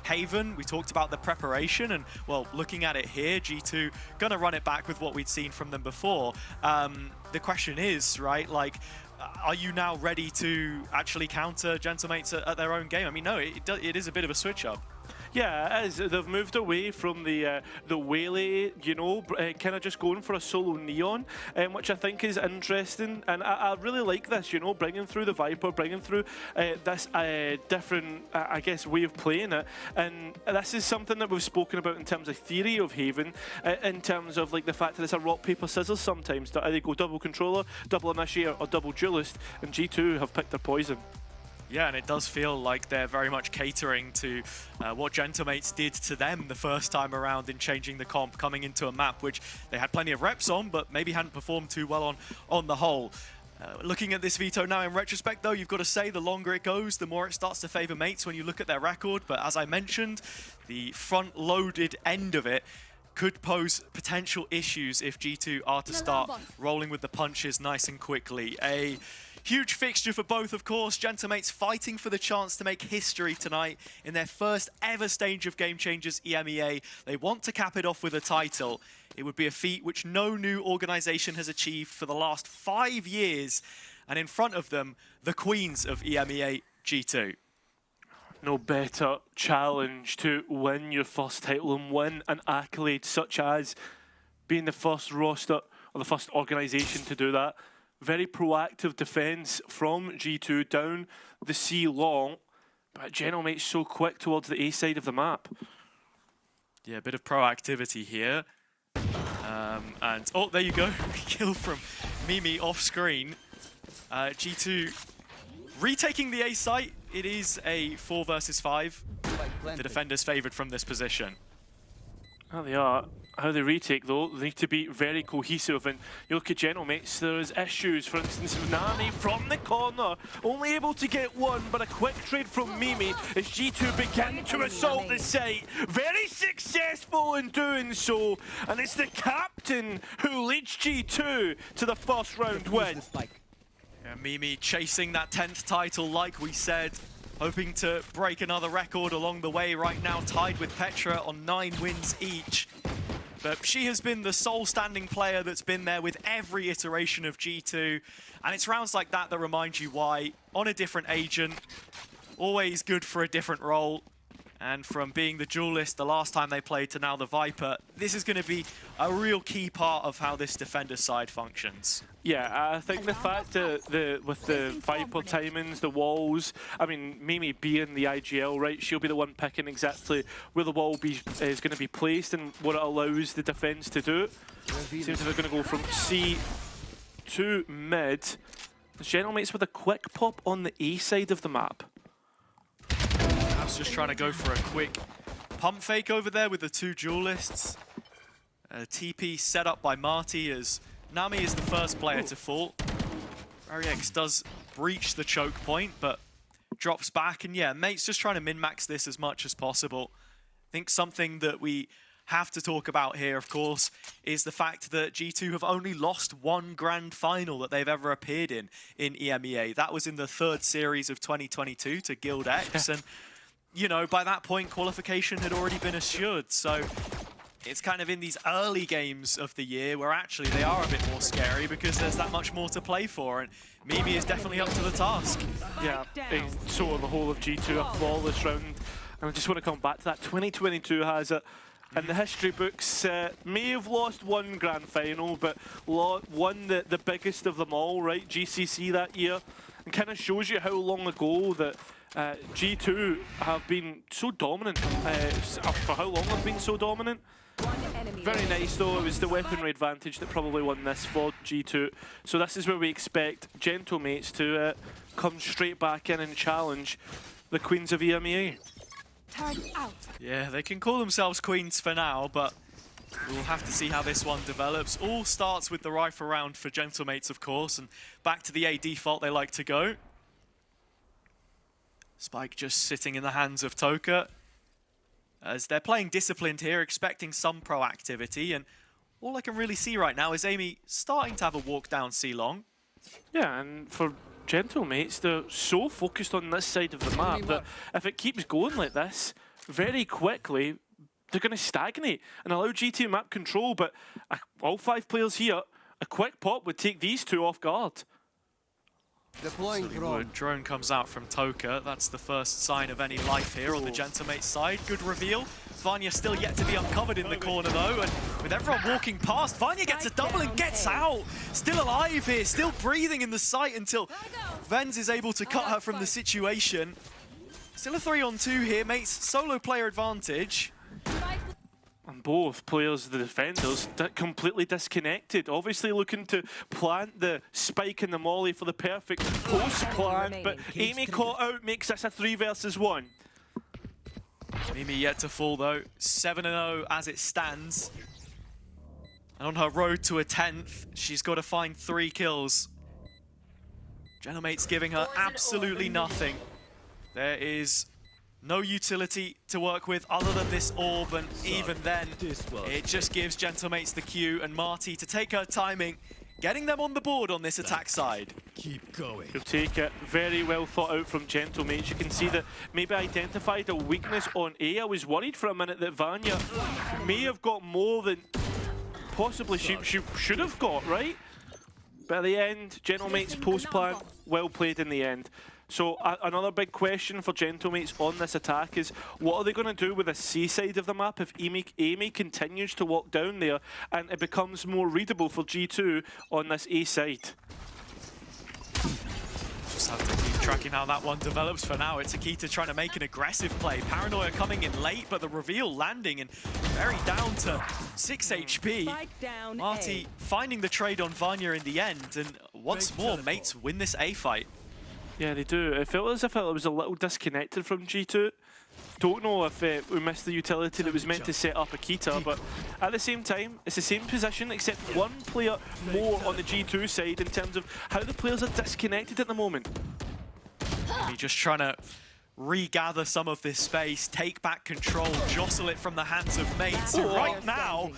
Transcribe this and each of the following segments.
Haven, we talked about the preparation, and well, looking at it here, G2 gonna run it back with what we'd seen from them before. The question is, right, like, are you now ready to actually counter Gentlemates at their own game? I mean, no, it is a bit of a switch up. Yeah, it is. They've moved away from the Whaley, you know, kind of just going for a solo Neon, which I think is interesting. And I really like this, you know, bringing through the Viper, bringing through this different, I guess, way of playing it. And this is something that we've spoken about in terms of theory of Haven, in terms of like the fact that it's a rock, paper, scissors sometimes. That they go double controller, double initiator, or double duelist, and G2 have picked their poison. Yeah, and it does feel like they're very much catering to what Gentlemates did to them the first time around in changing the comp, coming into a map which they had plenty of reps on, but maybe hadn't performed too well on the whole. Looking at this veto now in retrospect, though, you've got to say the longer it goes, the more it starts to favor Mates when you look at their record. But as I mentioned, the front-loaded end of it could pose potential issues if G2 are to start rolling with the punches nice and quickly. A huge fixture for both, of course. Gentlemates fighting for the chance to make history tonight in their first ever stage of Game Changers EMEA. They want to cap it off with a title. It would be a feat which no new organization has achieved for the last 5 years. And in front of them, the queens of EMEA, G2. No better challenge to win your first title and win an accolade such as being the first roster or the first organization to do that. Very proactive defense from G2 down the C long, but Gentlemates so quick towards the A side of the map. Yeah, a bit of proactivity here. And oh, there you go. Kill from Mimi off screen. G2 retaking the A site. It is a 4 versus 5. The defenders favored from this position. Oh, they are. How they retake, though, they need to be very cohesive. And you look at Gentlemates, there's issues. For instance, Nami from the corner, only able to get one, but a quick trade from Mimi as G2 begin to assault the site. Very successful in doing so. And it's the captain who leads G2 to the first round win. Yeah, Mimi chasing that 10th title, like we said. Hoping to break another record along the way right now, tied with Petra on 9 wins each. But she has been the sole standing player that's been there with every iteration of G2. And it's rounds like that that remind you why, on a different agent, always good for a different role. And from being the duelist the last time they played to now the Viper, this is going to be a real key part of how this defender side functions. Yeah, I think the fact that with the Viper timings, the walls, I mean, Mimi being the IGL, right, she'll be the one picking exactly where the wall is going to be placed and what it allows the defense to do. Seems like they're going to go from C to mid. Gentlemates with a quick pop on the A side of the map. Just trying to go for a quick pump fake over there with the 2 duelists. TP set up by Marty as Nami is the first player to fall. Rariex does breach the choke point, but drops back. And yeah, Mates just trying to min-max this as much as possible. I think something that we have to talk about here, of course, is the fact that G2 have only lost 1 grand final that they've ever appeared in EMEA. That was in the 3rd series of 2022 to Guild X. And you know, by that point, qualification had already been assured. So it's kind of in these early games of the year where actually they are a bit more scary because there's that much more to play for. And Mimi is definitely up to the task. Yeah, so on the whole of G2, a flawless round. And I just want to come back to that. 2022 has it. And the history books may have lost 1 grand final, but won the biggest of them all, right? GCC that year. And kind of shows you how long ago that G2 have been so dominant. For how long they've been so dominant. Very nice though, it was the weaponry advantage that probably won this for G2. So this is where we expect Gentlemates to come straight back in and challenge the Queens of EMEA. Yeah, they can call themselves Queens for now, but we'll have to see how this one develops. All starts with the rifle round for Gentlemates, of course, and back to the A default they like to go. Spike just sitting in the hands of Toka. As they're playing disciplined here, expecting some proactivity, and all I can really see right now is Amy starting to have a walk down C-Long. Yeah, and for Gentlemates, they're so focused on this side of the map that if it keeps going like this, very quickly they're going to stagnate and allow G2 map control, but all 5 players here, a quick pop would take these 2 off guard. Deploying drone. Drone comes out from Toka. That's the first sign of any life here on the Gentomate side. Good reveal. Vanya still yet to be uncovered in the corner though, and with everyone walking past, Vanya gets a double and gets out. Still alive here, still breathing in the site until Venz is able to cut her from the situation. Still a 3-on-2 here, mates solo player advantage. And both players, the defenders, completely disconnected. Obviously looking to plant the spike and the molly for the perfect post plant, but Amy caught out, makes this a 3 versus 1. Mimi yet to fall though, 7-0 as it stands. And on her road to a 10th, she's got to find 3 kills. Genomate's giving her absolutely nothing. There is no utility to work with other than this orb, and even then, it just gives Gentlemates the cue and Marty to take her timing, getting them on the board on this attack side. Keep going. He'll take it. Very well thought out from Gentlemates. You can see that maybe identified a weakness on A. I was worried for a minute that Vanya may have got more than possibly she should have got, right? But at the end, Gentlemates post plan, well played in the end. So another big question for Gentlemates on this attack is, what are they going to do with the C side of the map if Amy continues to walk down there and it becomes more readable for G2 on this A side? Just have to keep tracking how that one develops. For now, it's Akita trying to make an aggressive play. Paranoia coming in late, but the reveal landing and very down to 6 HP. Marty finding the trade on Vanya in the end, and once more, mates win this A fight. Yeah, they do. It felt as if it was a little disconnected from G2. Don't know if we missed the utility that was meant to set up Akita, but at the same time, it's the same position, except one player more on the G2 side in terms of how the players are disconnected at the moment. Maybe just trying to regather some of this space, take back control, jostle it from the hands of mates, who right now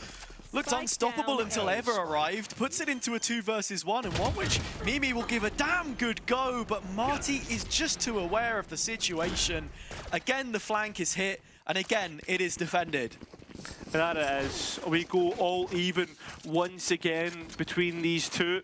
looked unstoppable until Eva arrived, puts it into a 2 versus 1, and one which Mimi will give a damn good go, but Marty is just too aware of the situation. Again, the flank is hit, and again, it is defended. That it is. We go all even once again between these two.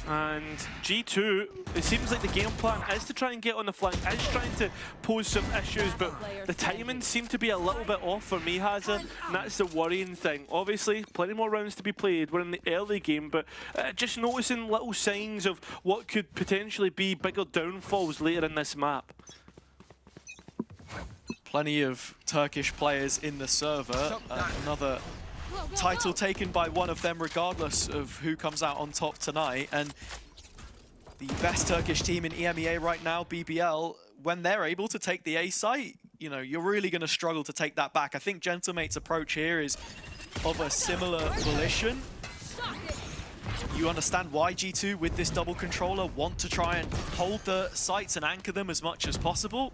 And G2, it seems like the game plan is to try and get on the flank, is trying to pose some issues, but the timing seemed to be a little bit off for Mihaza, and that's the worrying thing. Obviously, plenty more rounds to be played. We're in the early game, but just noticing little signs of what could potentially be bigger downfalls later in this map. Plenty of Turkish players in the server. Another title taken by one of them regardless of who comes out on top tonight, and the best Turkish team in EMEA right now, BBL, when they're able to take the A site, you know, you're really going to struggle to take that back. I think Gentlemate's approach here is of a similar volition. You understand why G2 with this double controller want to try and hold the sites and anchor them as much as possible.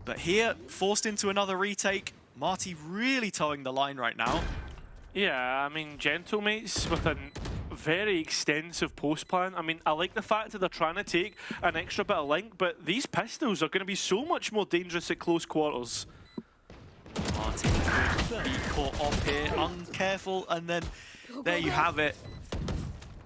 But here, forced into another retake, Marty really towing the line right now. Yeah, I mean, Gentlemates with a very extensive post plan. I mean, I like the fact that they're trying to take an extra bit of link, but these pistols are going to be so much more dangerous at close quarters. Marty could be caught off here, uncareful, and then there you have it.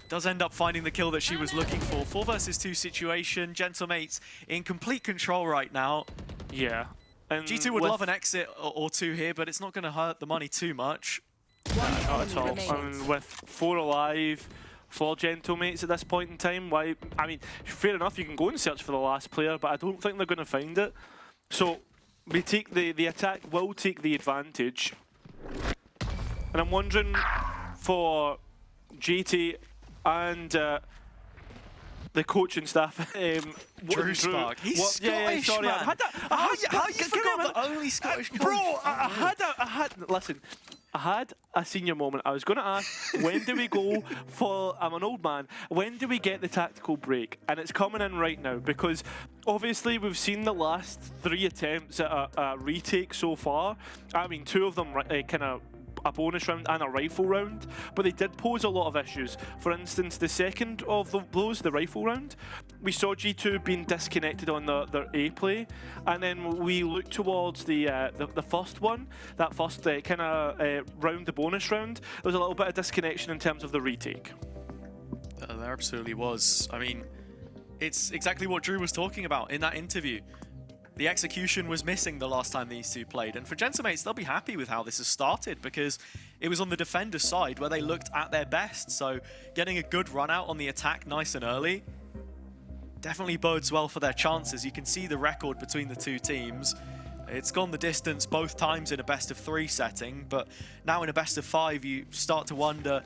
Does end up finding the kill that she was looking for. 4 versus 2 situation. Gentlemates in complete control right now. Yeah. And G2 would love an exit or two here, but it's not going to hurt the money too much. Not at all. I mean, with 4 alive, 4 Gentlemates at this point in time, why? I mean, fair enough, you can go and search for the last player, but I don't think they're going to find it. So, we take the attack will take the advantage. And I'm wondering for GT and the coaching staff, Drew Spark. He's Scottish, sorry, man. How you forgot the only Scottish coach? Bro, listen, I had a senior moment. I was going to ask, when do we go for, I'm an old man, when do we get the tactical break? And it's coming in right now, because obviously we've seen the last 3 attempts at a retake so far. I mean, 2 of them kind of a bonus round and a rifle round, but they did pose a lot of issues. For instance, the second of those, the rifle round, we saw G2 being disconnected on their A play, and then we looked towards the first one, that first kind of round, the bonus round. There was a little bit of disconnection in terms of the retake. There absolutely was. I mean, it's exactly what Drew was talking about in that interview. The execution was missing the last time these two played, and for Gentamates, they'll be happy with how this has started because it was on the defender side where they looked at their best, so getting a good run out on the attack nice and early definitely bodes well for their chances. You can see the record between the two teams. It's gone the distance both times in a best-of-3 setting, but now in a best-of-5 you start to wonder,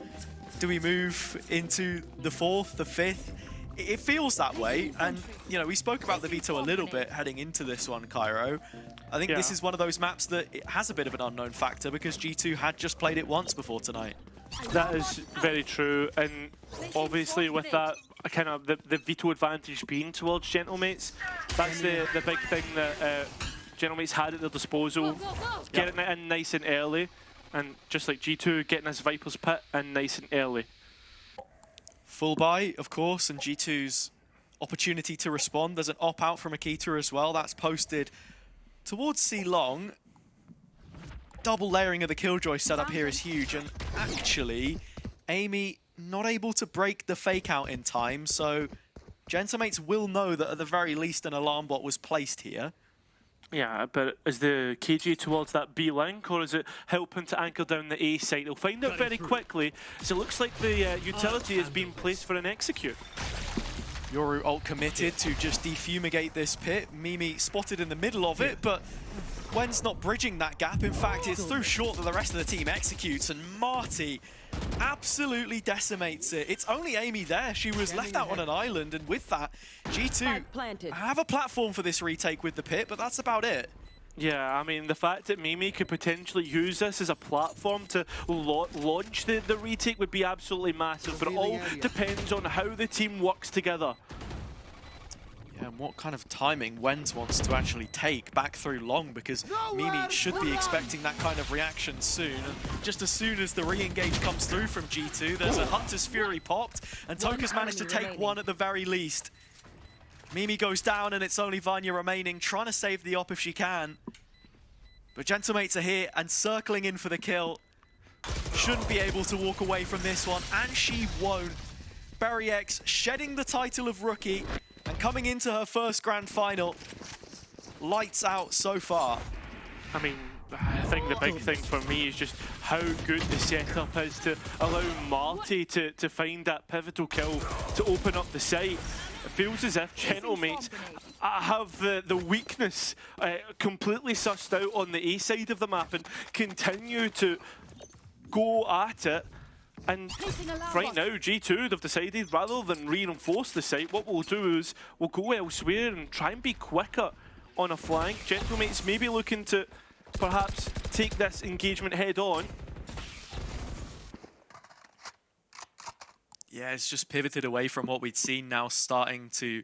do we move into the 4th, the 5th? It feels that way, and you know, we spoke about the veto a little bit heading into this one, Cairo. I think this is one of those maps that it has a bit of an unknown factor because G2 had just played it once before tonight. That is very true, and obviously with that kind of the veto advantage being towards Gentlemates, that's the big thing that Gentlemates had at their disposal. Getting it in nice and early, and just like G2 getting his Viper's Pit in nice and early. Full buy, of course, and G2's opportunity to respond. There's an op-out from Akita as well. That's posted towards C Long. Double layering of the Killjoy setup here is huge, and actually, Amy not able to break the fake out in time, so Gentamates will know that at the very least an alarm bot was placed here. Yeah, but is the KG towards that B link, or is it helping to anchor down the A site? They'll find out very quickly, so it looks like the utility is being placed for an execute. Yoru ult committed to just defumigate this pit. Mimi spotted in the middle of it, but Wen's not bridging that gap. In fact, it's through short that the rest of the team executes, and Marty absolutely decimates it. It's only Amy there. She was left out on an island, and with that, G2 have a platform for this retake with the pit, but that's about it. Yeah, I mean, the fact that Mimi could potentially use this as a platform to launch the retake would be absolutely massive, but it all depends on how the team works together. Yeah, and what kind of timing Wens wants to actually take back through long, because Mimi should be expecting that kind of reaction soon. And just as soon as the re-engage comes through from G2, there's a Hunter's Fury popped, and Toka's managed to take one at the very least. Mimi goes down, and it's only Vanya remaining, trying to save the op if she can. But Gentlemates are here and circling in for the kill. Shouldn't be able to walk away from this one, and she won't. Berry X shedding the title of rookie and coming into her first grand final. Lights out so far. I mean, I think the big thing for me is just how good the setup is to allow Marty to find that pivotal kill to open up the site. It feels as if Gentlemates have the weakness completely sussed out on the A side of the map and continue to go at it. And right now, G2, they've decided rather than reinforce the site, what we'll do is we'll go elsewhere and try and be quicker on a flank. Gentlemates maybe looking to perhaps take this engagement head on. Yeah, it's just pivoted away from what we'd seen, now starting to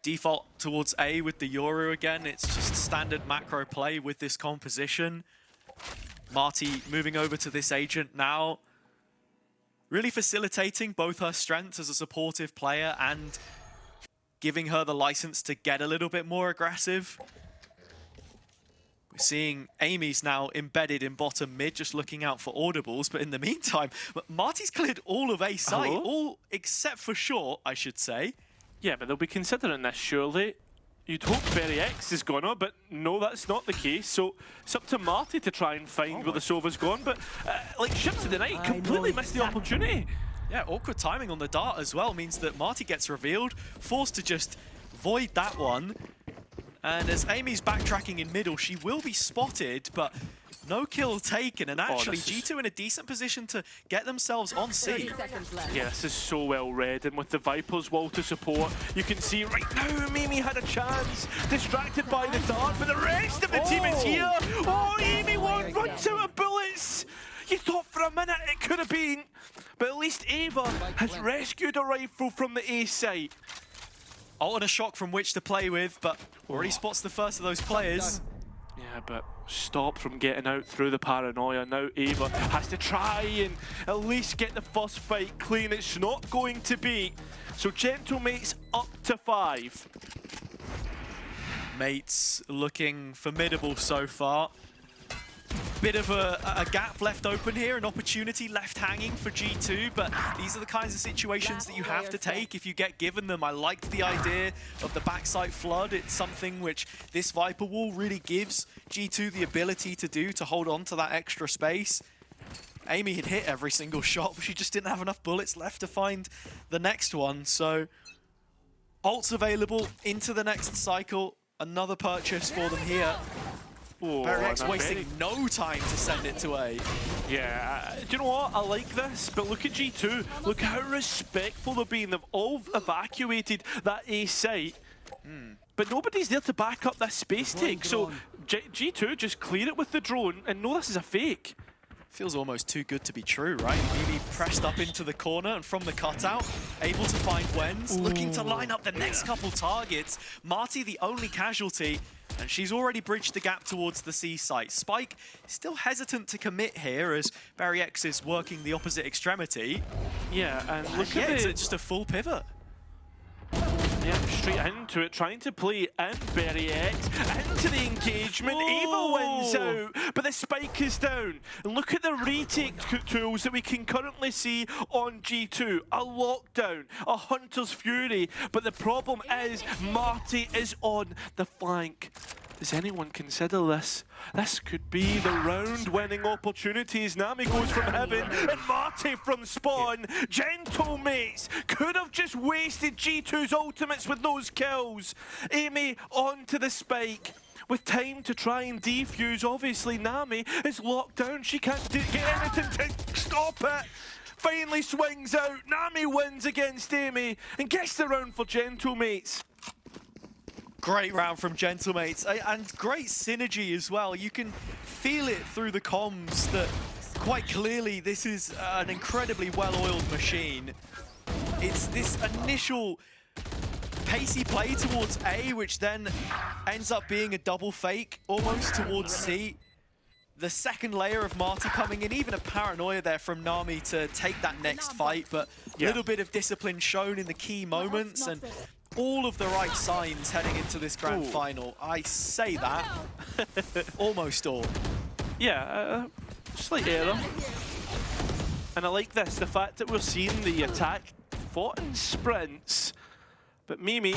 default towards A with the Yoru again. It's just standard macro play with this composition. Marty moving over to this agent now, really facilitating both her strengths as a supportive player and giving her the license to get a little bit more aggressive. We're seeing Amy's now embedded in bottom mid, just looking out for audibles, but in the meantime, Marty's cleared all of A site, all except for short, I should say. Yeah, but they'll be considering this, surely. You'd hope Berry X is gonna, but no, that's not the case. So it's up to Marty to try and find where the Sova's gone, but like Ships of the Night completely missed the opportunity. Yeah, awkward timing on the dart as well means that Marty gets revealed, forced to just void that one. And as Amy's backtracking in middle, she will be spotted, but no kill taken, and actually G2 in a decent position to get themselves on C. Yeah, this is so well read, and with the Viper's wall to support, you can see right now Mimi had a chance, distracted by the dart, but the rest of the team is here. Oh, Amy runs out of bullets. You thought for a minute it could have been, but at least Ava has rescued a rifle from the A site. Ult and a shock from which to play with, but already spots the first of those players. Yeah, but stop from getting out through the paranoia. Now Ava has to try and at least get the first fight clean. It's not going to be. So Gentlemates up to 5. Mates looking formidable so far. Bit of a gap left open here, an opportunity left hanging for G2, but these are the kinds of situations that you have to take if you get given them. I liked the idea of the backside flood. It's something which this Viper wall really gives G2 the ability to do, to hold on to that extra space. Amy had hit every single shot, but she just didn't have enough bullets left to find the next one. So ults available into the next cycle. Another purchase for them here. Barry-X wasting no time to send it to A. Yeah, do you know what? I like this, but look at G2. Look how respectful they're being. They've all evacuated that A site, but nobody's there to back up this space take. So G2 just clear it with the drone and know this is a fake. Feels almost too good to be true, right? Mimi pressed up into the corner and from the cutout, able to find Wens, looking to line up the next couple targets. Marty the only casualty, and she's already bridged the gap towards the C site. Spike still hesitant to commit here as Barry-X is working the opposite extremity. Yeah, and look at it's it. just a full pivot. Yeah, straight into it, trying to play in Barry-X, into the engagement. Ava wins out, but the spike is down. And look at the retake tools that we can currently see on G2. A lockdown, a Hunter's Fury, but the problem is Marty is on the flank. Does anyone consider this? This could be the round-winning opportunities. Nami goes from heaven, and Marty from spawn. Gentlemates could have just wasted G2's ultimates with those kills. Amy onto the spike. With time to try and defuse, obviously Nami is locked down. She can't get anything to stop it. Finally swings out. Nami wins against Amy and gets the round for Gentlemates. Great round from Gentlemates, and great synergy as well. You can feel it through the comms that quite clearly this is an incredibly well-oiled machine. It's this initial pacey play towards A, which then ends up being a double fake almost towards C. The second layer of Marty coming in, even a paranoia there from Nami to take that next fight, but a little bit of discipline shown in the key moments, and all of the right signs heading into this grand final. I say that, almost all. Yeah, slight error. And I like this, the fact that we're seeing the attack fought in sprints, but Mimi,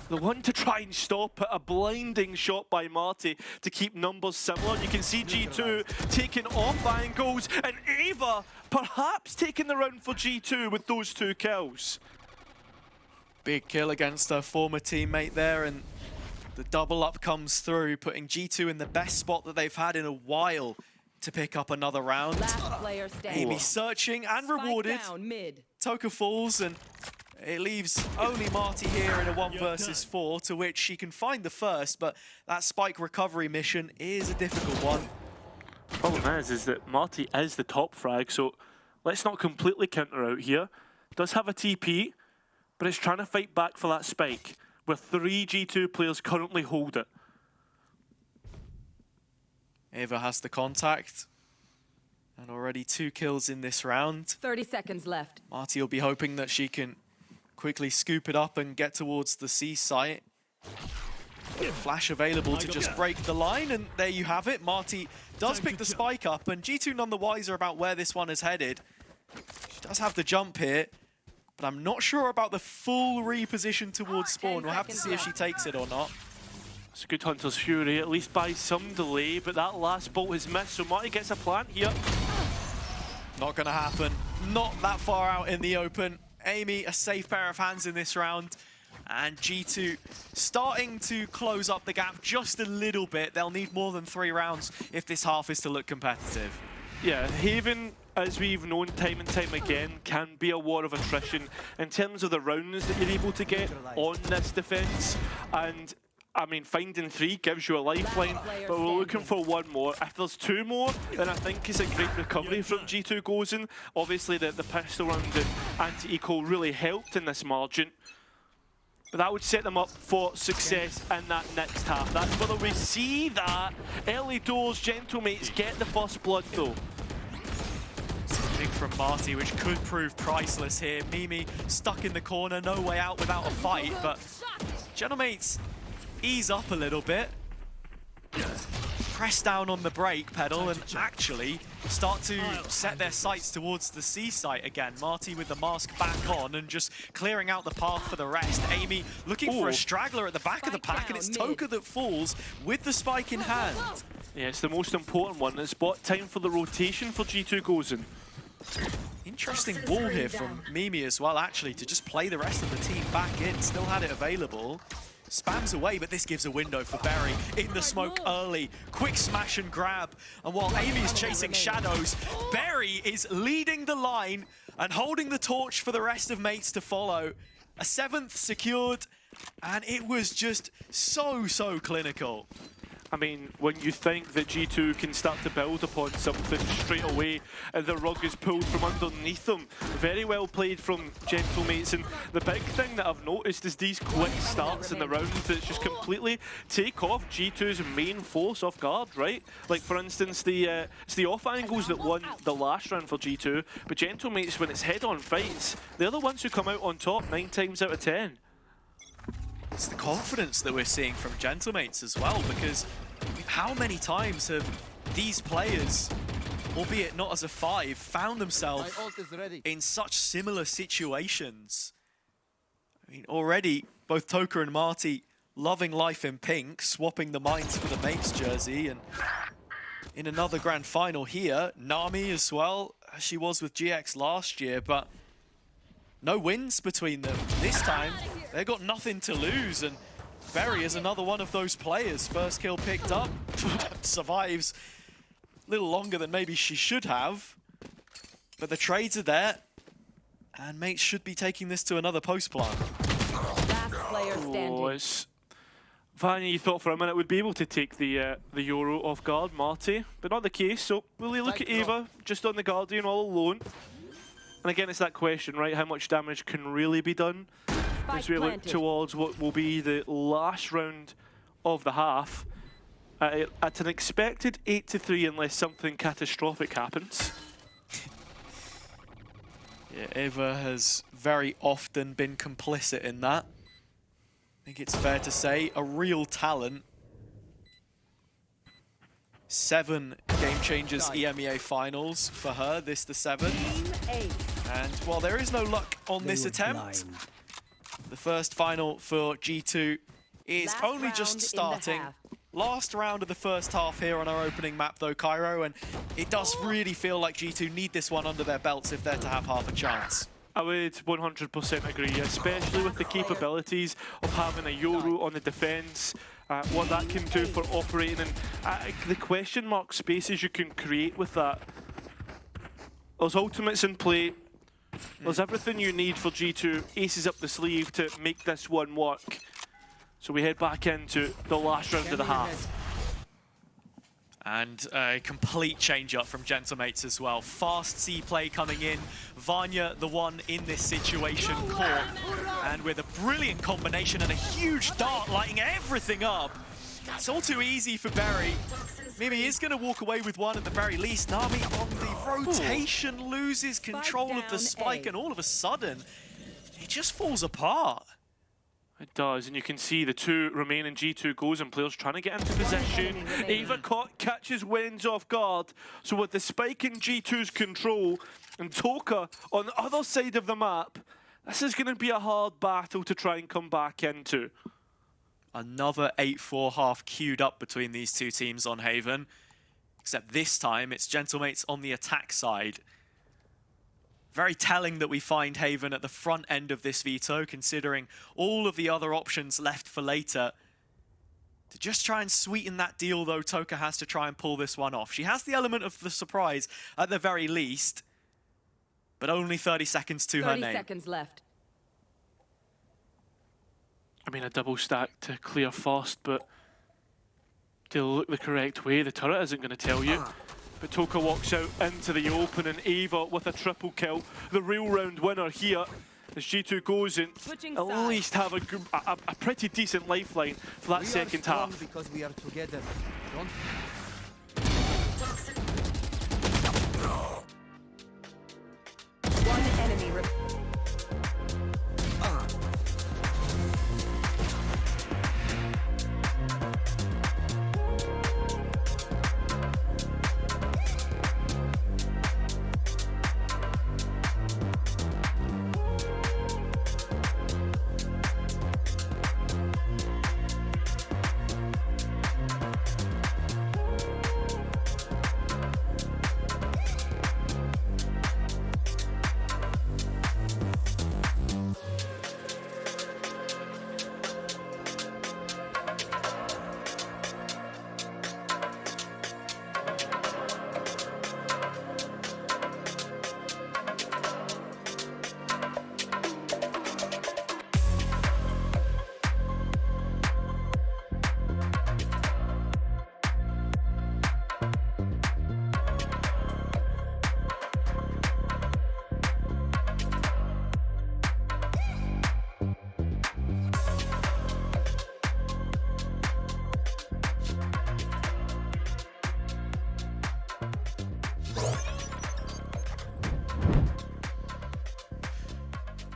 the one to try and stop it, a blinding shot by Marty to keep numbers similar. You can see G2 taking off angles, and Ava perhaps taking the round for G2 with those 2 kills. Big kill against her former teammate there, and the double up comes through, putting G2 in the best spot that they've had in a while to pick up another round. Amy searching and rewarded. Toka falls, and it leaves only Marty here in a 1 versus 4, to which she can find the first, but that spike recovery mission is a difficult one. Problem is that Marty is the top frag, so let's not completely counter out here. Does have a TP, but it's trying to fight back for that spike, where 3 G2 players currently hold it. Ava has the contact, and already 2 kills in this round. 30 seconds left. Marty will be hoping that she can quickly scoop it up and get towards the C site. Flash available to just break the line, and there you have it. Marty does pick the spike up, and G2 none the wiser about where this one is headed. She does have the jump here, but I'm not sure about the full reposition towards spawn. We'll have to see if she takes it or not. It's a good Hunter's Fury, at least by some delay, but that last bolt has missed, so Marty gets a plant here. Not gonna happen. Not that far out in the open. Amy, a safe pair of hands in this round. And G2 starting to close up the gap just a little bit. They'll need more than 3 rounds if this half is to look competitive. Yeah, Haven, as we've known time and time again, can be a war of attrition in terms of the rounds that you're able to get on this defense. And I mean, finding 3 gives you a lifeline, but we're looking for 1 more. If there's 2 more, then I think it's a great recovery from G2 Gozen. Obviously, the pistol round and anti-eco really helped in this margin. But that would set them up for success in that next half. That's whether we see that. Early doors, Gentlemates get the first blood though. Big from Marty, which could prove priceless here. Mimi stuck in the corner, no way out without a fight, but Gentlemates ease up a little bit. Press down on the brake pedal and actually start to set their sights towards the C site again. Marty with the mask back on and just clearing out the path for the rest. Amy looking for a straggler at the back of the pack, and it's Toka that falls with the spike in hand. Yeah, it's the most important one. It's spot time for the rotation for G2 goes in. Interesting wall here from Mimi as well, actually, to just play the rest of the team back in. Still had it available. Spams away, but this gives a window for Berry in the smoke early. Quick smash and grab. And while Amy is chasing shadows, Berry is leading the line and holding the torch for the rest of mates to follow. A 7th secured, and it was just so clinical. I mean, when you think that G2 can start to build upon something straight away and the rug is pulled from underneath them, very well played from Gentlemates. And the big thing that I've noticed is these quick starts in the round that just completely take off G2's main force off guard, right? Like, for instance, it's the off angles that won the last round for G2, but Gentlemates, when it's head-on fights, they're the ones who come out on top 9 times out of 10. It's the confidence that we're seeing from Gentlemates as well, because how many times have these players, albeit not as a 5, found themselves in such similar situations? I mean, already both Toka and Marty loving life in pink, swapping the mines for the mates jersey, and in another grand final here, Nami as well, as she was with GX last year, but no wins between them. This time, they've got nothing to lose, and Berry is another one of those players. First kill picked up, survives a little longer than maybe she should have, but the trades are there, and mates should be taking this to another post plant. Last player standing. Vanya, you thought for a minute would be able to take the Euro off guard, Marty, but not the case. So will he look at Ava just on the Guardian all alone? And again, it's that question, right? How much damage can really be done as we look towards what will be the last round of the half at an expected 8-3 unless something catastrophic happens. Yeah, Ava has very often been complicit in that. I think it's fair to say, a real talent. 7 Game Changers EMEA finals for her, this the 7th. And while there is no luck on this attempt, the first final for G2 is only just starting. Last round of the first half here on our opening map though, Cairo, and it does really feel like G2 need this one under their belts if they're to have half a chance. I would 100% agree, especially with the capabilities of having a Yoru on the defense, what that can do for operating, and the question mark spaces you can create with that. There's ultimates in play. There's everything you need for G2 aces up the sleeve to make this one work. So we head back into the last round of the half. And a complete change-up from Gentlemates as well. Fast C play coming in. Vanya, the one in this situation, caught. And with a brilliant combination and a huge dart lighting everything up. It's all too easy for Berry. Mimi is going to walk away with one at the very least. Nami on the rotation loses control of the spike, and all of a sudden, it just falls apart. It does, and you can see the 2 remaining G2 goes and players trying to get into position. Ava catches Wens off guard. So with the spike in G2's control and Toka on the other side of the map, this is going to be a hard battle to try and come back into. Another 8-4 half queued up between these two teams on Haven. Except this time, it's Gentlemates on the attack side. Very telling that we find Haven at the front end of this veto, considering all of the other options left for later. To just try and sweeten that deal, though, Toka has to try and pull this one off. She has the element of the surprise at the very least, but only 30 seconds to her name. 30 seconds left. I mean, a double stack to clear first, but to look the correct way, the turret isn't going to tell you. But Toka walks out into the open, and Ava with a triple kill, the real round winner here. as G2 goes in, Switching at sides. least have a pretty decent lifeline for that We are second strong half. because we are together. Don't One enemy.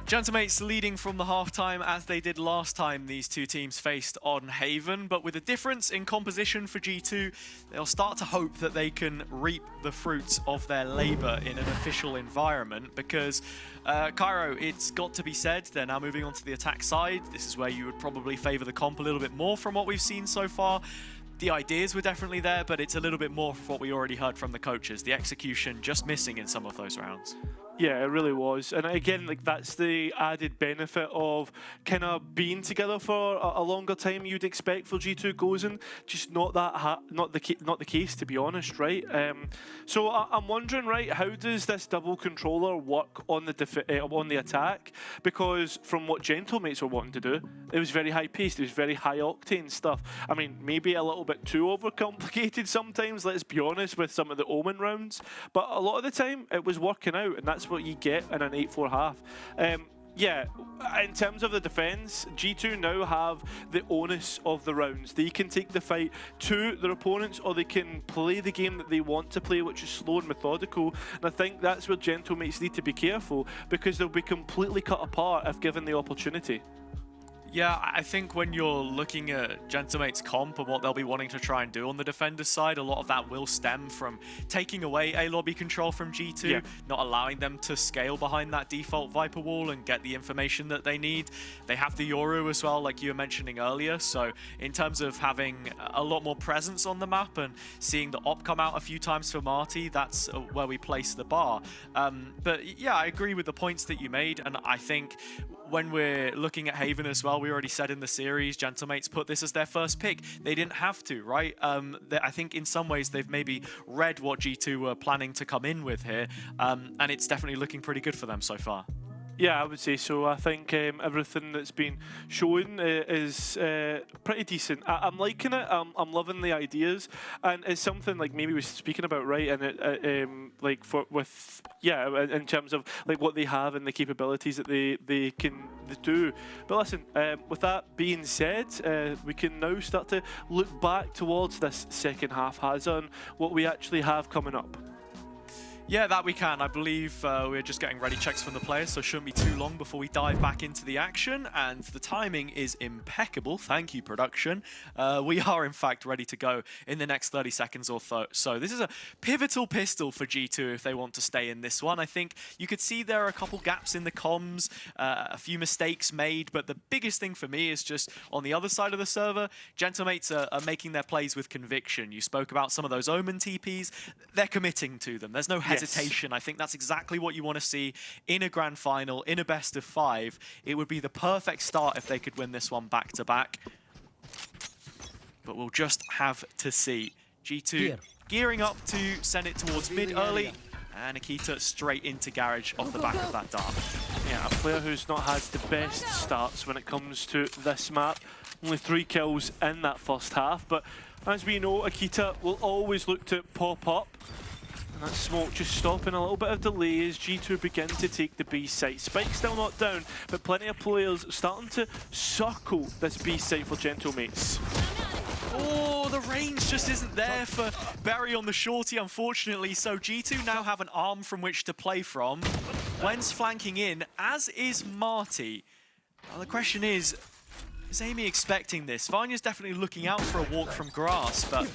Gentamates leading from the halftime as they did last time these two teams faced on Haven, but with a difference in composition for G2, they'll start to hope that they can reap the fruits of their labor in an official environment because, Cairo, it's got to be said, they're now moving on to the attack side. This is where you would probably favor the comp a little bit more from what we've seen so far. The ideas were definitely there, but it's a little bit more for what we already heard from the coaches. The execution just missing in some of those rounds. Yeah, it really was. And again, like that's the added benefit of kind of being together for a longer time you'd expect for G2 Gozen. Just not the case, to be honest, right? So I'm wondering, right, how does this double controller work on the attack? Because from what Gentlemates were wanting to do, it was very high paced, it was very high octane stuff. I mean, maybe a little bit too overcomplicated sometimes, let's be honest, with some of the Omen rounds. But a lot of the time, it was working out, and that's what you get in an 8-4 half. Yeah, in terms of the defense, G2 now have the onus of the rounds. They can take the fight to their opponents, or they can play the game that they want to play, which is slow and methodical. And I think that's where Gentlemates need to be careful, because they'll be completely cut apart if given the opportunity. Yeah, I think when you're looking at Gentlemate's comp and what they'll be wanting to try and do on the defender side, a lot of that will stem from taking away a lobby control from G2, not allowing them to scale behind that default Viper wall and get the information that they need. They have the Yoru as well, like you were mentioning earlier, so in terms of having a lot more presence on the map and seeing the op come out a few times for Marty, that's where we place the bar. But yeah, I agree with the points that you made, and I think when we're looking at Haven as well, we already said in the series, Gentlemates put this as their first pick. They didn't have to, right? I think in some ways they've maybe read what G2 were planning to come in with here, and it's definitely looking pretty good for them so far. Yeah, I would say so. I think everything that's been shown is pretty decent. I'm liking it. I'm loving the ideas, and it's something like maybe we're speaking about, right? And it, like in terms of like what they have and the capabilities that they can do. But listen, with that being said, we can now start to look back towards this second half, Hazza, and what we actually have coming up. Yeah, that we can. I believe we're just getting ready checks from the players, so it shouldn't be too long before we dive back into the action, and the timing is impeccable. Thank you, production. We are, in fact, ready to go in the next 30 seconds or so. This is a pivotal pistol for G2 if they want to stay in this one. I think you could see there are a couple gaps in the comms, a few mistakes made, but the biggest thing for me is just on the other side of the server, Gentlemates are making their plays with conviction. You spoke about some of those Omen TPs. They're committing to them. There's no hesitation. I think that's exactly what you want to see in a grand final, in a best of 5. It would be the perfect start if they could win this one back-to-back. But we'll just have to see. G2 gearing up to send it towards mid early, and Nikita straight into Garage off the back of that dart. Yeah, a player who's not had the best starts when it comes to this map. Only 3 kills in that first half, but as we know, Akita will always look to pop up. That smoke just stopping, a little bit of delay as G2 begin to take the B site. Spike still not down, but plenty of players starting to circle this B site for Gentlemates. Oh, the range just isn't there for Barry on the shorty, unfortunately. So G2 now have an arm from which to play from. Gwen's flanking in, as is Marty. Now, the question is Amy expecting this? Vanya's definitely looking out for a walk from grass, but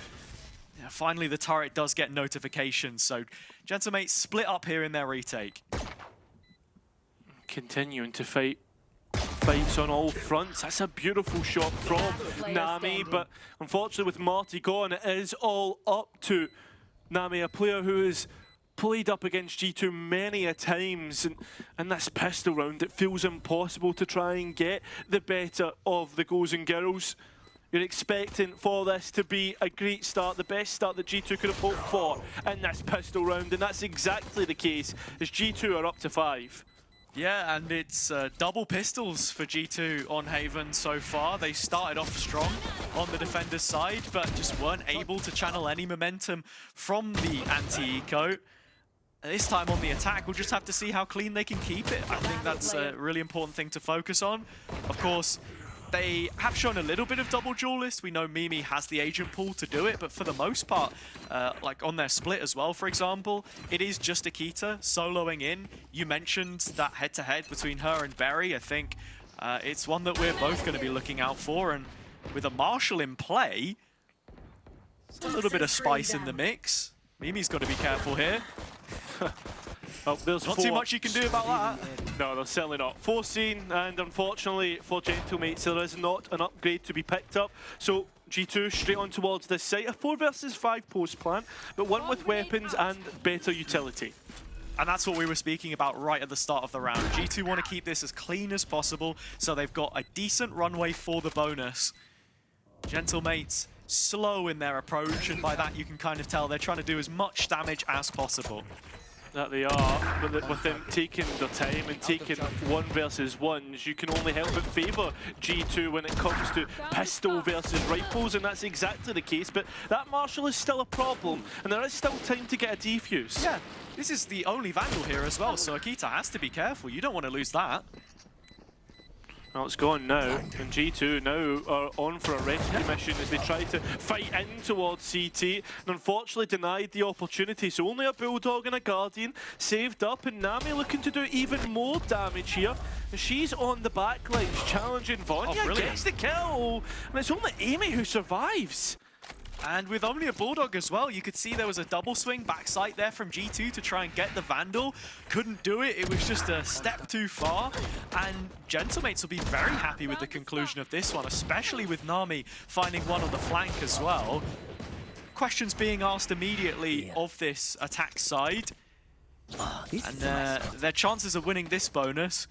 yeah, finally the turret does get notifications. So Gentlemates split up here in their retake. Continuing to fights on all fronts. That's a beautiful shot from Nami, but unfortunately with Marty gone, it is all up to Nami, a player who has played up against G2 many a times, and this pistol round, it feels impossible to try and get the better of the goals and girls. You're expecting for this to be a great start, the best start that G2 could have hoped for in this pistol round, and that's exactly the case as G2 are up to 5. Yeah, and it's double pistols for G2 on Haven so far. They started off strong on the defender's side, but just weren't able to channel any momentum from the anti-eco. This time on the attack, we'll just have to see how clean they can keep it. I think that's a really important thing to focus on. Of course, they have shown a little bit of double duelist. We know Mimi has the agent pool to do it, but for the most part, like on their split as well, for example, it is just Akita soloing in. You mentioned that head-to-head between her and Berry. I think it's one that we're both going to be looking out for, and with a Marshall in play, a little bit of spice in the mix. Mimi's got to be careful here. Well, there's not too much you can do about that. No, there's certainly not. 4 seen, and unfortunately for Gentlemates, there is not an upgrade to be picked up. So G2 straight on towards this site. A 4 versus 5 post plan, but one with weapons and better utility. And that's what we were speaking about right at the start of the round. G2 want to keep this as clean as possible, so they've got a decent runway for the bonus. Gentlemates slow in their approach, and by that you can kind of tell they're trying to do as much damage as possible. That they are, but with them taking their time and taking 1 versus 1s, you can only help but favour G2 when it comes to pistol versus rifles, and that's exactly the case. But that Marshall is still a problem, and there is still time to get a defuse. Yeah, this is the only Vandal here as well, so Akita has to be careful. You don't want to lose that. Well, it's gone now, and G2 now are on for a rescue mission as they try to fight in towards CT, and unfortunately denied the opportunity. So only a Bulldog and a Guardian saved up, and Nami looking to do even more damage here. And she's on the back lines challenging Vanya, gets the kill, and it's only Amy who survives. And with only a Bulldog as well, you could see there was a double swing backside there from G2 to try and get the Vandal. Couldn't do it, it was just a step too far. And Gentlemates will be very happy with the conclusion of this one, especially with Nami finding one on the flank as well. Questions being asked immediately of this attack side. And their chances of winning this bonus,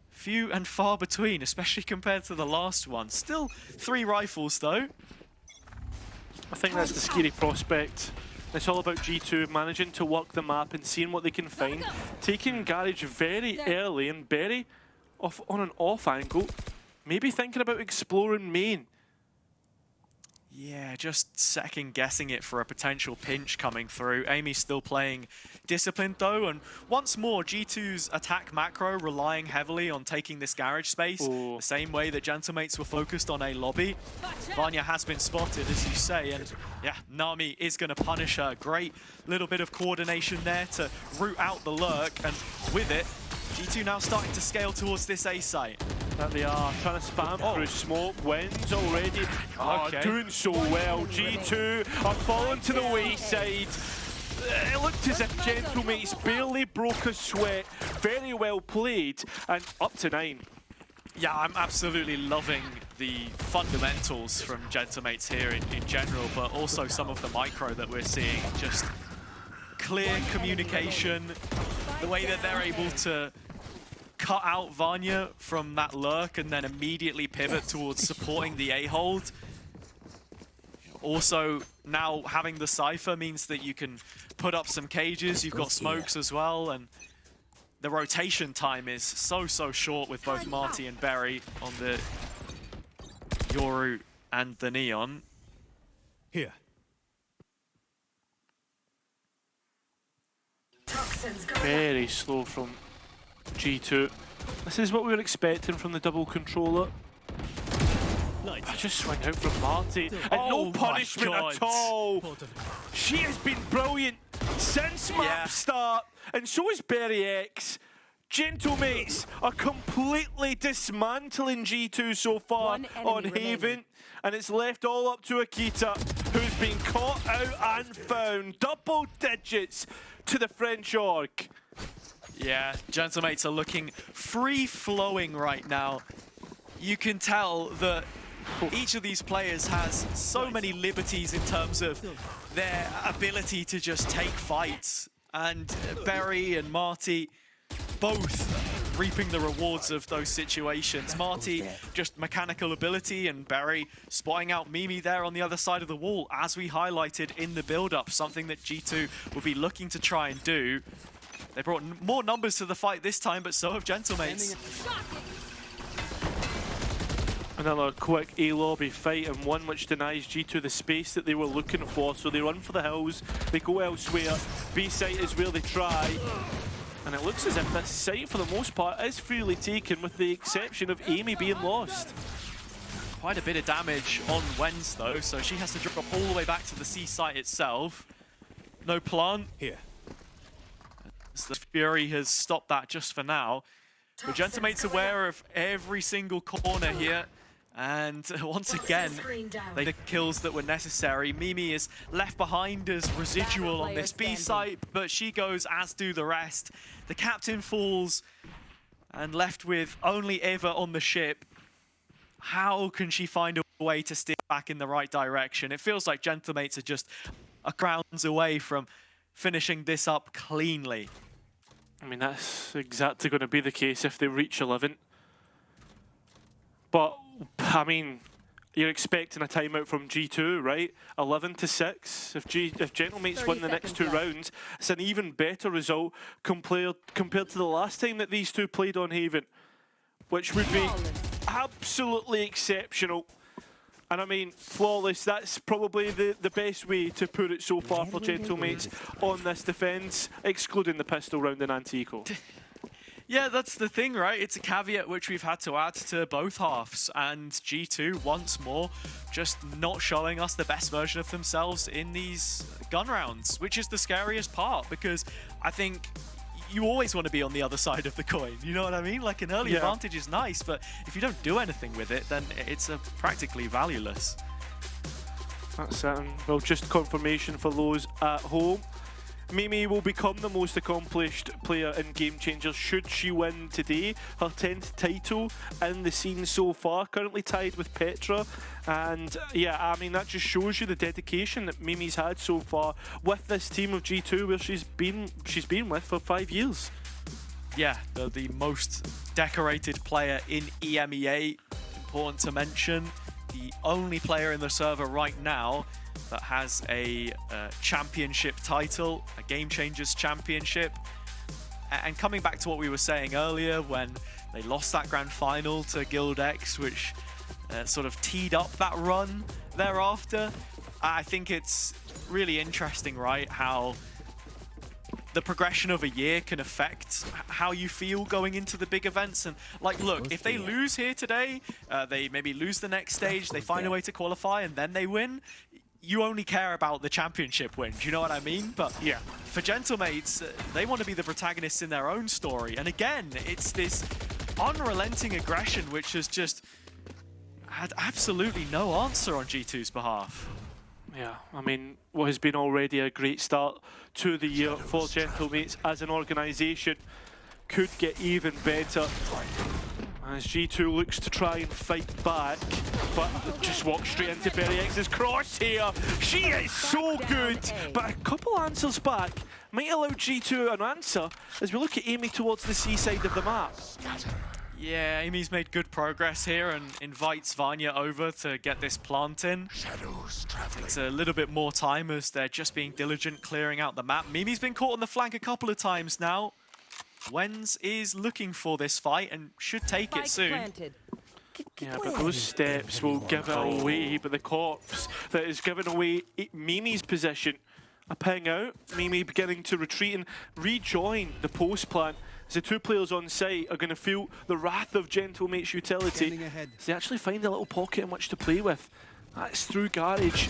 few and far between, especially compared to the last one. Still 3 rifles though. I think that's the scary prospect. It's all about G2 managing to work the map and seeing what they can find. Taking Garage very early and Berry off on an off angle. Maybe thinking about exploring main. Yeah, just second guessing it for a potential pinch coming through. Amy's still playing disciplined though, and once more G2's attack macro relying heavily on taking this garage space, the same way that Gentlemates were focused on A lobby. Vanya has been spotted, as you say, and yeah, Nami is going to punish her. Great little bit of coordination there to root out the lurk, and with it, G2 now starting to scale towards this A site. That they are trying to spam through smoke. Wins already. Doing so well. G2 are falling to the wayside. It looked as if Gentlemates barely broke a sweat. Very well played, and up to 9. Yeah, I'm absolutely loving the fundamentals from Gentlemates here in general, but also some of the micro that we're seeing. Just clear communication, the way that they're able to cut out Vanya from that lurk and then immediately pivot towards supporting the A-hold. Also, now having the Cypher means that you can put up some cages, you've got smokes as well, and the rotation time is so short with both Marty and Berry on the Yoru and the Neon. Here. Very slow from G2. This is what we were expecting from the double controller. I just swing out from Marty, and no punishment at all. She has been brilliant since map start, and so is Berry X. Gentlemates are completely dismantling G2 so far on Haven, and it's left all up to Akita, who's been caught out and found. Double digits to the French org. Yeah, Gentlemates are looking free-flowing right now. You can tell that each of these players has so many liberties in terms of their ability to just take fights. And Berry and Marty both reaping the rewards of those situations. Marty, just mechanical ability, and Berry spotting out Mimi there on the other side of the wall, as we highlighted in the build-up, something that G2 will be looking to try and do. They brought more numbers to the fight this time, but so have Gentlemates. Another quick A-lobby fight, and one which denies G2 the space that they were looking for, so they run for the hills, they go elsewhere. B-site is where they try, and it looks as if this site, for the most part, is freely taken, with the exception of Amy being lost. Quite a bit of damage on Wens, though, so she has to drop all the way back to the C site itself. No plant. Here. The Fury has stopped that just for now. But Gentlemate's aware of every single corner here. And once again, they did the kills that were necessary. Mimi is left behind as residual on this B site, but she goes, as do the rest. The captain falls and left with only Eva on the ship. How can she find a way to steer back in the right direction? It feels like Gentlemates are just a rounds away from finishing this up cleanly. I mean, that's exactly going to be the case if they reach 11. But, I mean, you're expecting a timeout from G2, right? 11-6. If Gentlemates win the next two rounds, it's an even better result compared to the last time that these two played on Haven, which would be absolutely exceptional. And I mean, flawless, that's probably the best way to put it so far for Gentlemates on this defense, excluding the pistol round in Antico. Yeah, that's the thing, right? It's a caveat which we've had to add to both halves, and G2 once more just not showing us the best version of themselves in these gun rounds, which is the scariest part, because I think you always want to be on the other side of the coin, you know what I mean? Like, an early advantage is nice, but if you don't do anything with it, then it's practically valueless. That's it. Well, just confirmation for those at home. Mimi will become the most accomplished player in Game Changers should she win today. Her 10th title in the scene so far, currently tied with Petra. And yeah, I mean, that just shows you the dedication that Mimi's had so far with this team of G2, where she's been with for 5 years. Yeah, the most decorated player in EMEA, important to mention. The only player in the server right now that has a championship title, a Game Changers championship. And coming back to what we were saying earlier, when they lost that grand final to Guild X, which sort of teed up that run thereafter, I think it's really interesting, right, how the progression of a year can affect how you feel going into the big events. And like, look, if they lose here today, they maybe lose the next stage, they find a way to qualify, and then they win, you only care about the championship win, do you know what I mean? But yeah, for Gentlemates, they want to be the protagonists in their own story. And again, it's this unrelenting aggression which has just had absolutely no answer on G2's behalf. Yeah, I mean, what has been already a great start to the year for Gentlemates as an organisation could get even better as G2 looks to try and fight back, but just walk straight into Berry X's cross here. She is so good, but a couple answers back might allow G2 an answer as we look at Amy towards the C side of the map. Yeah, Amy's made good progress here and invites Vanya over to get this plant in. Takes a little bit more time as they're just being diligent clearing out the map. Mimi's been caught on the flank a couple of times now. Wens is looking for this fight and should take it soon. Yeah, but those steps will give it away, but the corpse that is giving away Mimi's position a ping out. Mimi beginning to retreat and rejoin the post plant. As the two players on site are going to feel the wrath of Gentlemate's utility. As they actually find a little pocket in which to play with. That's through Garage.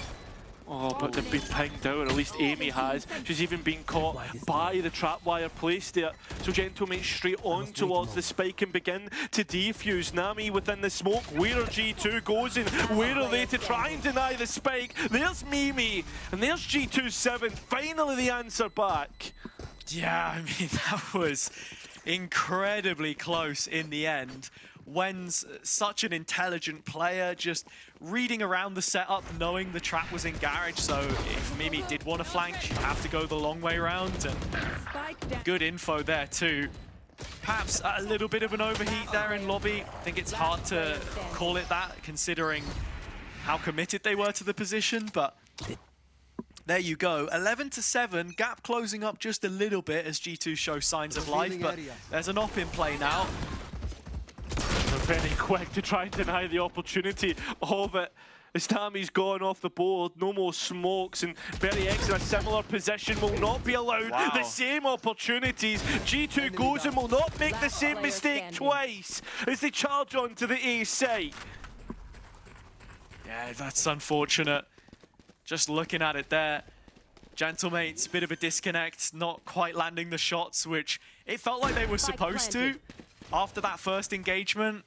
Oh, but they've been pinged out, or at least Amy has. She's even been caught by the trap wire placed there. So Gentlemate straight on towards the spike and begin to defuse. Nami within the smoke. Where are G2 goes in? Where are they to try and deny the spike? There's Mimi, and there's G2's 7th. Finally the answer back. Yeah, I mean, that was incredibly close in the end. Wen's such an intelligent player, just reading around the setup, knowing the trap was in Garage, so if Mimi did want to flank, she'd have to go the long way around, and good info there too. Perhaps a little bit of an overheat there in lobby. I think it's hard to call it that, considering how committed they were to the position, but there you go. 11-7, gap closing up just a little bit as G2 show signs of life, but there's an op in play now. They're very quick to try and deny the opportunity of it. As Tammy's gone off the board, no more smokes, and Berry X in a similar position will not be allowed the same opportunities. G2 goes and will not make the same mistake twice as they charge onto the A site. Yeah, that's unfortunate. Just looking at it there, Gentlemate's bit of a disconnect, not quite landing the shots, which it felt like they were supposed to after that first engagement.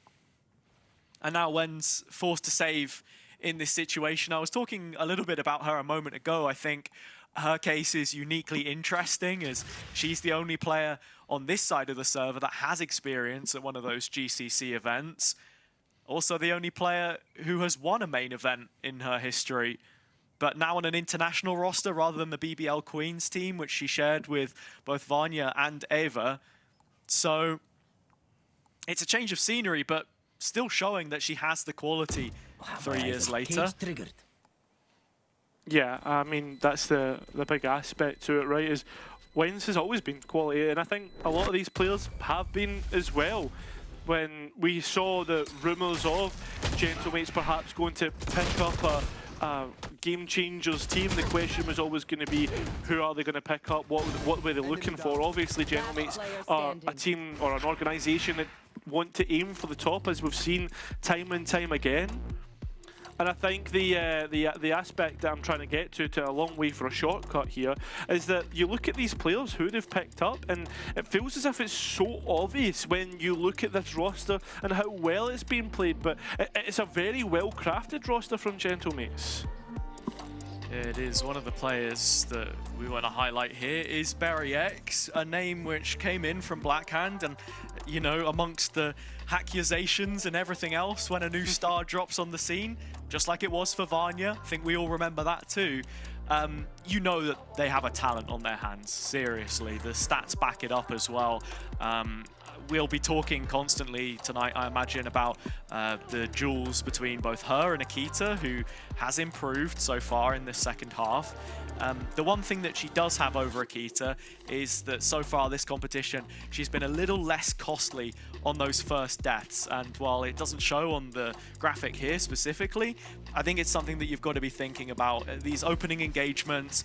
And now Wen's forced to save in this situation. I was talking a little bit about her a moment ago. I think her case is uniquely interesting as she's the only player on this side of the server that has experience at one of those GCC events. Also the only player who has won a main event in her history, but now on an international roster rather than the BBL Queens team, which she shared with both Vanya and Ava. So it's a change of scenery, but still showing that she has the quality 3 years later. Yeah, I mean, that's the big aspect to it, right, is Wens has always been quality, and I think a lot of these players have been as well. When we saw the rumours of Gentlemates perhaps going to pick up a Game Changers team, the question was always going to be, who are they going to pick up, what were they looking for? Obviously, Gentlemates are a team or an organisation that want to aim for the top, as we've seen time and time again. And I think the aspect that I'm trying to get to a long way for a shortcut here, is that you look at these players who they've picked up, and it feels as if it's so obvious when you look at this roster and how well it's been played, but it's a very well-crafted roster from Gentlemates. It is. One of the players that we want to highlight here is Berry X, a name which came in from Blackhand, and you know, amongst the accusations and everything else when a new star drops on the scene, just like it was for Vanya, I think we all remember that too. You know that they have a talent on their hands, seriously. The stats back it up as well. We'll be talking constantly tonight, I imagine, about the duels between both her and Akita, who has improved so far in this second half. The one thing that she does have over Akita is that so far this competition, she's been a little less costly on those first deaths. And while it doesn't show on the graphic here specifically, I think it's something that you've got to be thinking about. These opening engagements,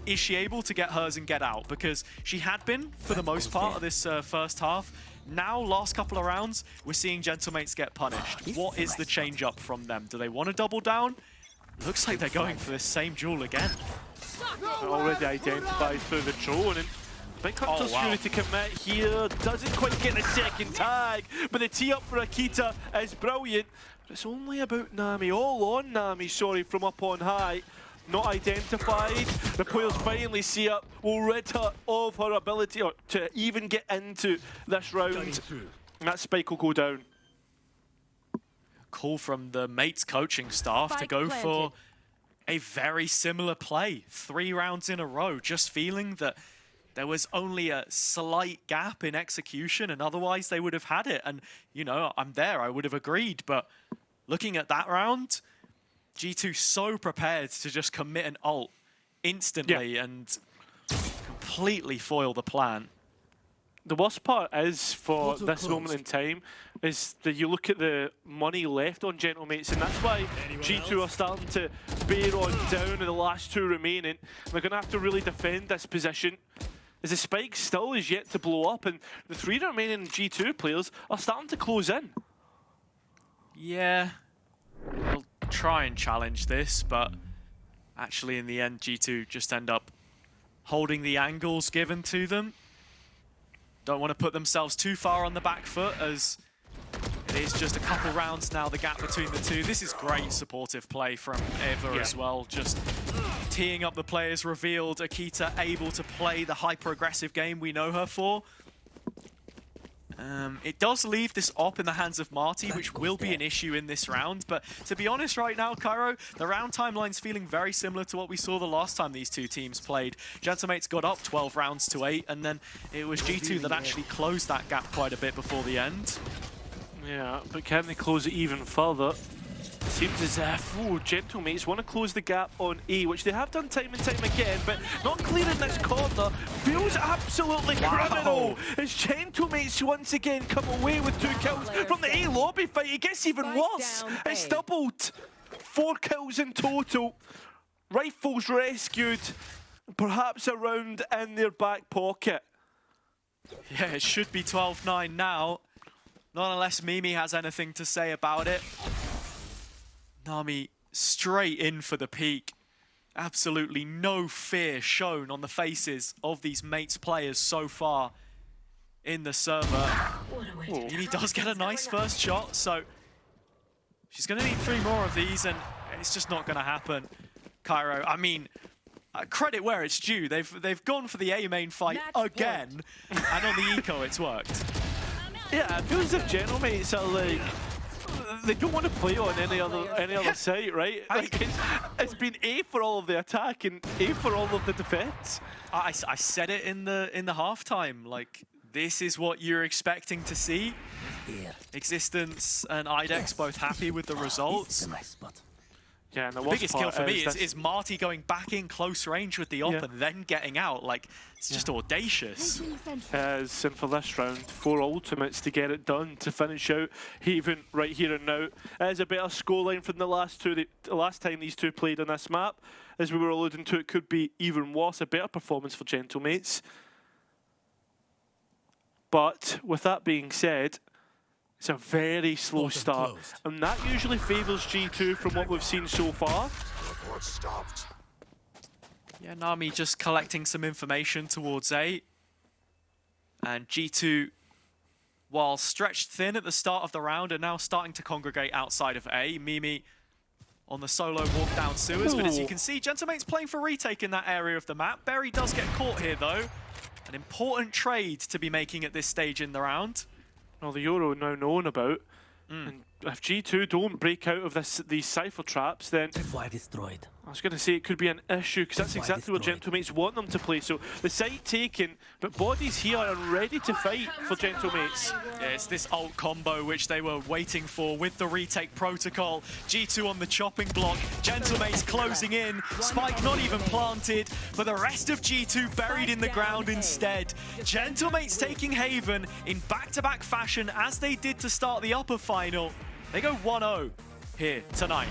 is she able to get hers and get out? Because she had been for the most part of this first half. Now, last couple of rounds, we're seeing Gentlemates get punished. What is the change up from them? Do they want to double down? Looks like they're going for this same duel again. Already identified through the drone, and Big Hunter's fury to commit here. Doesn't quite get the second tag, but the tee up for Akita is brilliant. But it's only about Nami, all on Nami, sorry, from up on high. Not identified. The players finally see it, will rid her of her ability to even get into this round. And that spike will go down. Call from the mates coaching staff to go for a very similar play. 3 rounds in a row, just feeling that there was only a slight gap in execution, and otherwise they would have had it. And, you know, I'm there, I would have agreed. But looking at that round, G2 so prepared to just commit an ult instantly and completely foil the plan. the worst part is for this moment in time is that you look at the money left on Gentlemates, and that's why G2 are starting to bear on down in the last two remaining. They're going to have to really defend this position as the spike still is yet to blow up, and the three remaining G2 players are starting to close in. Yeah, they'll try and challenge this, but actually in the end G2 just end up holding the angles given to them. Don't want to put themselves too far on the back foot, as it is just a couple rounds now, the gap between the two. This is great supportive play from Eva as well, just teeing up the players revealed. Akita able to play the hyper-aggressive game we know her for. It does leave this op in the hands of Marty, which will be an issue in this round. But to be honest right now, Cairo, the round timeline's feeling very similar to what we saw the last time these two teams played. Gentlemates got up 12 rounds to 8, and then it was G2 that actually closed that gap quite a bit before the end. Yeah, but can they close it even further? It seems as if Gentlemates want to close the gap on A, which they have done time and time again, but not clearing this corner feels absolutely criminal. As Gentlemates once again come away with 2 kills from the A lobby fight. It gets even worse. It's doubled. 4 kills in total. Rifles rescued, perhaps a round in their back pocket. Yeah, it should be 12-9 now. Not unless Mimi has anything to say about it. Nami straight in for the peak. Absolutely no fear shown on the faces of these mates players so far in the server. Mimi does get a nice first shot, so she's going to need 3 more of these, and it's just not going to happen. Cairo, I mean, credit where it's due. They've gone for the A main fight again, and on the eco it's worked. Yeah, it feels as if Gentlemates are like, they don't want to play on any other site, right? Like it's been A for all of the attack and A for all of the defense. I said it in the halftime. Like, this is what you're expecting to see. Existence and IDEX both happy with the results. Yeah, and the biggest kill for me is Marty going back in close range with the op and then getting out. Like, it's just audacious. And for this round, 4 ultimates to get it done, to finish out Haven right here and now. It is a better scoreline from the last time these two played on this map. As we were alluding to, it could be even worse, a better performance for Gentlemates. But with that being said, it's a very slow start, and that usually favours G2 from what we've seen so far. Yeah, Nami just collecting some information towards A. And G2, while stretched thin at the start of the round, are now starting to congregate outside of A. Mimi on the solo walk down sewers, but as you can see, Gentlemate's playing for retake in that area of the map. Berry does get caught here though. An important trade to be making at this stage in the round. Well, the Euro now known about, and if G2 don't break out of these Cypher traps, then I was going to say it could be an issue, because that's exactly what Gentlemates want them to play. So the site taken, but bodies here are ready to fight for Gentlemates. Yeah, it's this ult combo which they were waiting for with the retake protocol. G2 on the chopping block, Gentlemates closing in, Spike not even planted, but the rest of G2 buried in the ground instead. Gentlemates taking Haven in back-to-back fashion as they did to start the upper final. They go 1-0 here tonight.